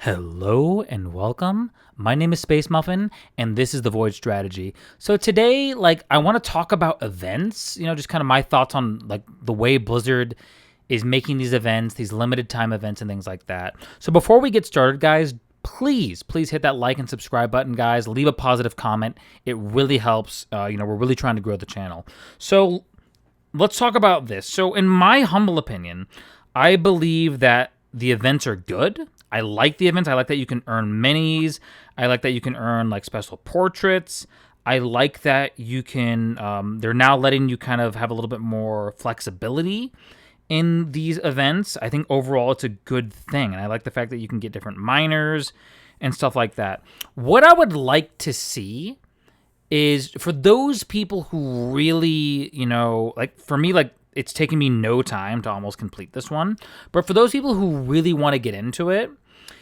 Hello and welcome. My name is Space Muffin, and this is the Void Strategy. So today, I want to talk about events. Just kind of my thoughts on the way Blizzard is making these events, these limited time events, and things like that. So before we get started, guys, please hit that like and subscribe button, guys. Leave a positive comment. It really helps. We're really trying to grow the channel. So let's talk about this. So in my humble opinion, I believe that the events are good. I like the events. I like that you can earn minis. I like that you can earn special portraits. I like that you can, they're now letting you kind of have a little bit more flexibility in these events. I think overall it's a good thing. And I like the fact that you can get different miners and stuff like that. What I would like to see is for those people who really, for me, it's taken me no time to almost complete this one. But for those people who really want to get into it,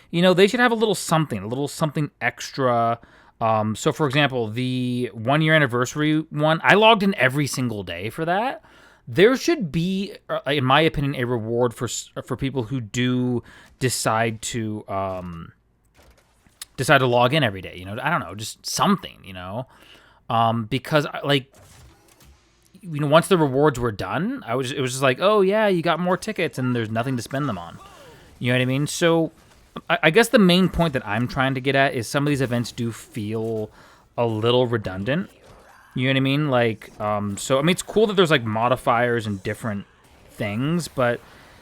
they should have a little something extra. So, for example, the 1 year anniversary one, I logged in every single day for that. There should be, in my opinion, a reward for people who do decide to log in every day. I don't know, just something. Because once the rewards were done, it was just like, oh yeah, you got more tickets and there's nothing to spend them on. You know what I mean? So I guess the main point that I'm trying to get at is some of these events do feel a little redundant. You know what I mean? So I mean, it's cool that there's modifiers and different things, but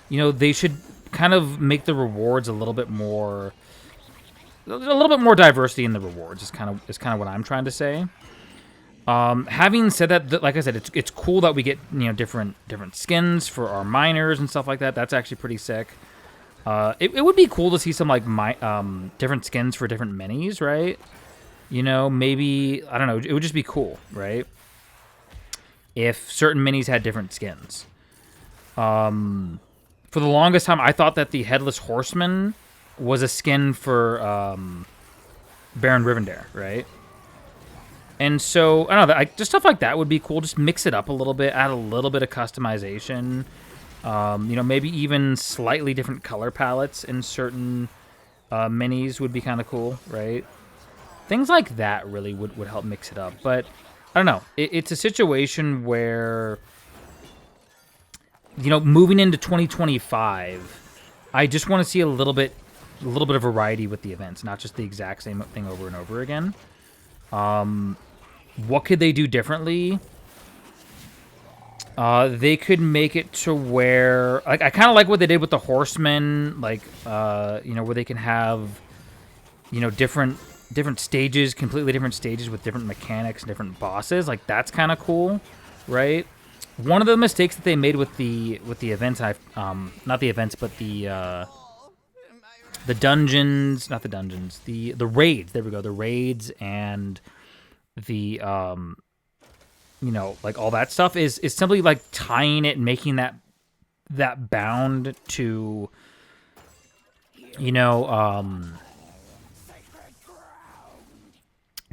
they should kind of make the rewards a little bit more diversity in the rewards. Is kind of what I'm trying to say. Having said that, like I said, it's cool that we get different skins for our miners and stuff like that. That's actually pretty sick. It would be cool to see some different skins for different minis, right? Maybe I don't know. It would just be cool, right? If certain minis had different skins. For the longest time, I thought that the Headless Horseman was a skin for Baron Rivendare, right? And so, I don't know, just stuff like that would be cool. Just mix it up a little bit, add a little bit of customization. Maybe even slightly different color palettes in certain minis would be kind of cool, right? Things like that really would help mix it up. But, I don't know, it's a situation where, moving into 2025, I just want to see a little bit of variety with the events, not just the exact same thing over and over again. What could they do differently? They could make it to where, I kind of like what they did with the Horsemen, where they can have, different stages, completely different stages with different mechanics and different bosses. That's kind of cool, right? One of the mistakes that they made with the events, not the events, but the dungeons, not the dungeons, the raids. There we go, the raids and the all that stuff is simply tying it and making that bound to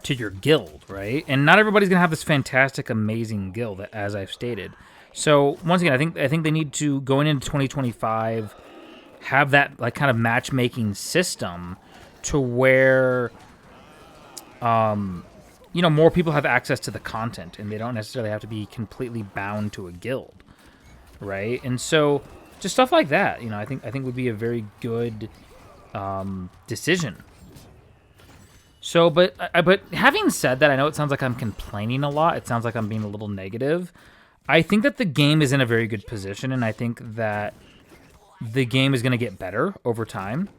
to your guild, right? And not everybody's gonna have this fantastic, amazing guild, as I've stated. So once again, I think they need to, going into 2025, have that kind of matchmaking system to where more people have access to the content, and they don't necessarily have to be completely bound to a guild, right? And so, just stuff like that, I think would be a very good decision. So, but having said that, I know it sounds like I'm complaining a lot. It sounds like I'm being a little negative. I think that the game is in a very good position, and I think that the game is going to get better over time.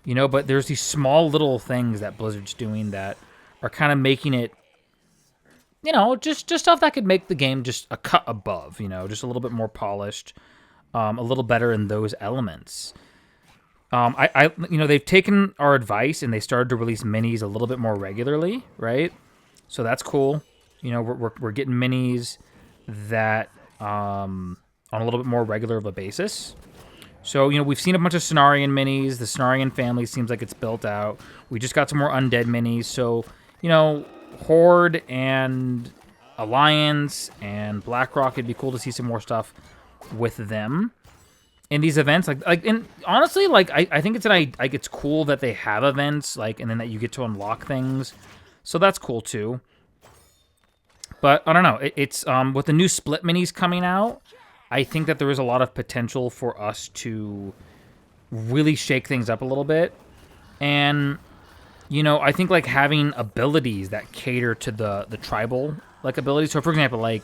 But there's these small little things that Blizzard's doing that are kind of making it, just stuff that could make the game just a cut above, just a little bit more polished, a little better in those elements. They've taken our advice and they started to release minis a little bit more regularly, right? So that's cool. We're getting minis that on a little bit more regular of a basis. So, we've seen a bunch of Cenarian minis. The Cenarian family seems like it's built out. We just got some more Undead minis. So, Horde and Alliance and BlackRock, it'd be cool to see some more stuff with them. in these events, and honestly, like I think it's like it's cool that they have events, like, and then that you get to unlock things, so that's cool too. But I don't know, it's with the new split minis coming out, I think that there is a lot of potential for us to really shake things up a little bit, and you know, I think like having abilities that cater to the tribal like abilities. So for example, like,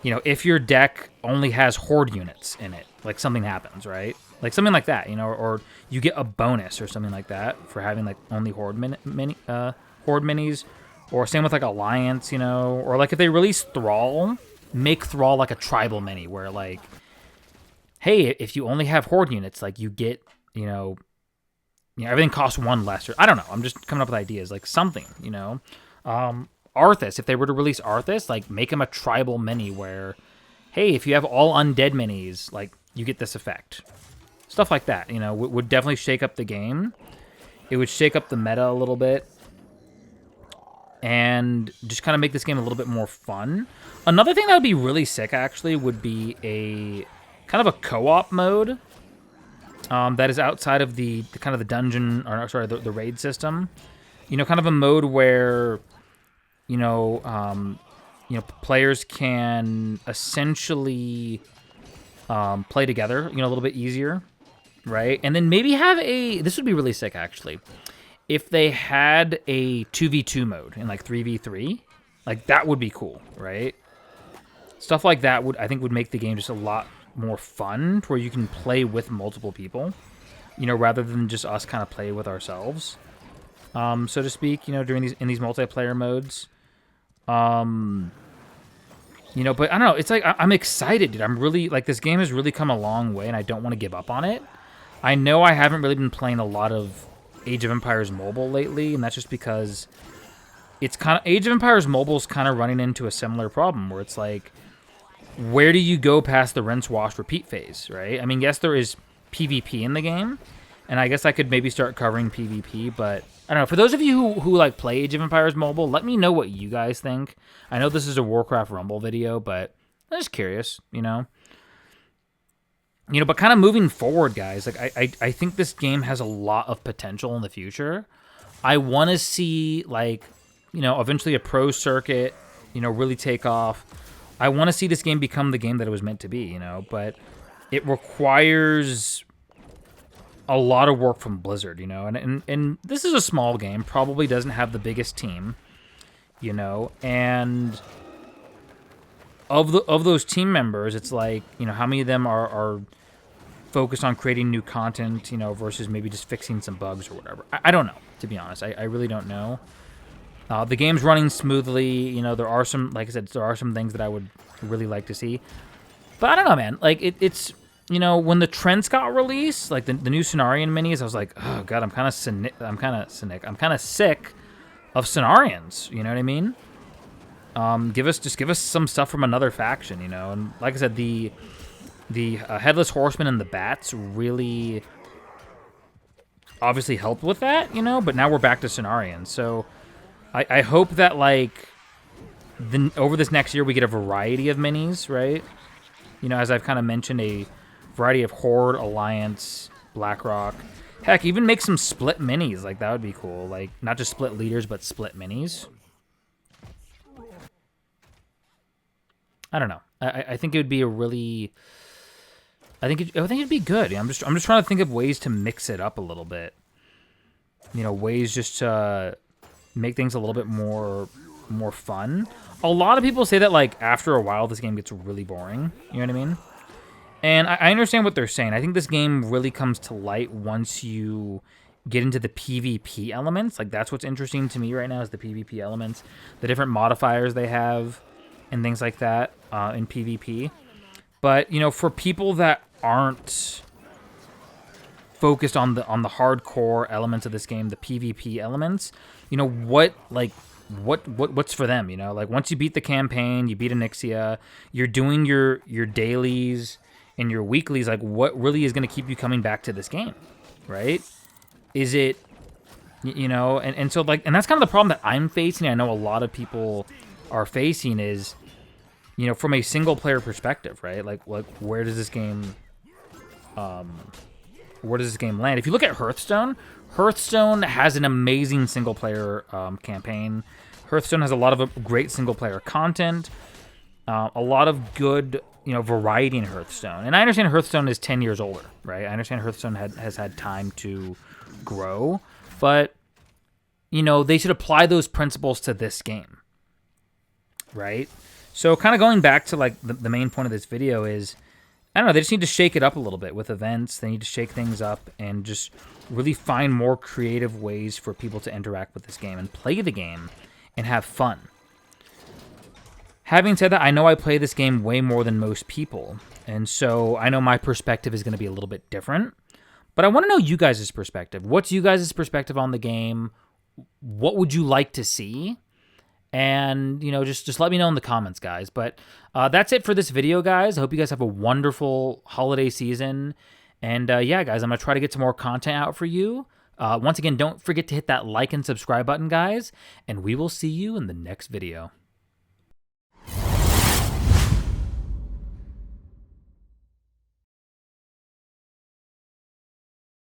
you know, if your deck only has horde units in it, like something happens, right? Like something like that, you know, or you get a bonus or something like that for having like only horde horde minis, or same with like alliance, you know, or like if they release Thrall, make Thrall like a tribal mini where like, hey, if you only have horde units, like you get, everything costs one less. Or I don't know. I'm just coming up with ideas, like something, you know. Arthas, if they were to release Arthas, like make him a tribal mini where, hey, if you have all undead minis, like you get this effect. Stuff like that, you know, would definitely shake up the game. It would shake up the meta a little bit. And just kind of make this game a little bit more fun. Another thing that would be really sick, actually, would be a kind of a co-op mode that is outside of the kind of the dungeon, or sorry, the raid system. You know, kind of a mode where, players can essentially play together, a little bit easier, right? And then maybe have this would be really sick, actually, if they had a 2v2 mode in like 3v3, like that would be cool, right? Stuff like that I think would make the game just a lot more fun, to where you can play with multiple people, rather than just us kind of play with ourselves, so to speak, during in these multiplayer modes. But I don't know. It's like I'm excited, dude. I'm really like, this game has really come a long way, and I don't want to give up on it. I know I haven't really been playing a lot of Age of Empires Mobile lately, and that's just because it's kind of Age of Empires Mobile is kind of running into a similar problem where it's like, where do you go past the rinse, wash, repeat phase, right? I mean, yes, there is PvP in the game, and I guess I could maybe start covering PvP, but I don't know. For those of you who like play Age of Empires Mobile, let me know what you guys think. I know this is a Warcraft Rumble video, but I'm just curious, but kind of moving forward, guys, like I think this game has a lot of potential in the future. I want to see, like, eventually a pro circuit, really take off. I want to see this game become the game that it was meant to be, but it requires a lot of work from Blizzard, and this is a small game, probably doesn't have the biggest team, and of those team members, it's like, how many of them are focused on creating new content, versus maybe just fixing some bugs or whatever. I don't know, to be honest. I really don't know. The game's running smoothly. There are some, like I said, there are some things that I would really like to see. But I don't know, man. Like, it's, when the Trents got released, like the new Cenarian minis, I was like, oh, God, I'm kind of sick of Cenarians. You know what I mean? Give us some stuff from another faction, And like I said, the Headless Horseman and the Bats really obviously helped with that, But now we're back to Cenarians. So I hope that, like, over this next year we get a variety of minis, right? As I've kind of mentioned, a variety of Horde, Alliance, BlackRock. Heck, even make some split minis. Like, that would be cool. Like, not just split leaders, but split minis. I don't know. I think it would be a really... I think it'd be good. I'm just trying to think of ways to mix it up a little bit. Ways just to make things a little bit more fun. A lot of people say that, like, after a while this game gets really boring. You know what I mean? And I understand what they're saying. I think this game really comes to light once you get into the PvP elements. Like, that's what's interesting to me right now, is the PvP elements, the different modifiers they have, and things like that in PvP. But, for people that aren't focused on the hardcore elements of this game, the PvP elements, what's for them, Like, once you beat the campaign, you beat Onyxia, you're doing your dailies and your weeklies, like, what really is going to keep you coming back to this game, right? Is it, and so, like, and that's kind of the problem that I'm facing. I know a lot of people are facing is, from a single player perspective, right? Like where does this game where does this game land? If you look at Hearthstone, Hearthstone has an amazing single-player campaign. Hearthstone has a lot of great single-player content, a lot of good, variety in Hearthstone. And I understand Hearthstone is 10 years older, right? I understand Hearthstone has had time to grow, but, they should apply those principles to this game, right? So kind of going back to, like, the main point of this video is, I don't know, they just need to shake it up a little bit with events. They need to shake things up and just really find more creative ways for people to interact with this game and play the game and have fun. Having said that, I know I play this game way more than most people, and so I know my perspective is going to be a little bit different, but I want to know you guys' perspective. What's you guys' perspective on the game? What would you like to see? And, just let me know in the comments, guys. But that's it for this video, guys. I hope you guys have a wonderful holiday season. And, yeah, guys, I'm going to try to get some more content out for you. Once again, don't forget to hit that like and subscribe button, guys. And we will see you in the next video.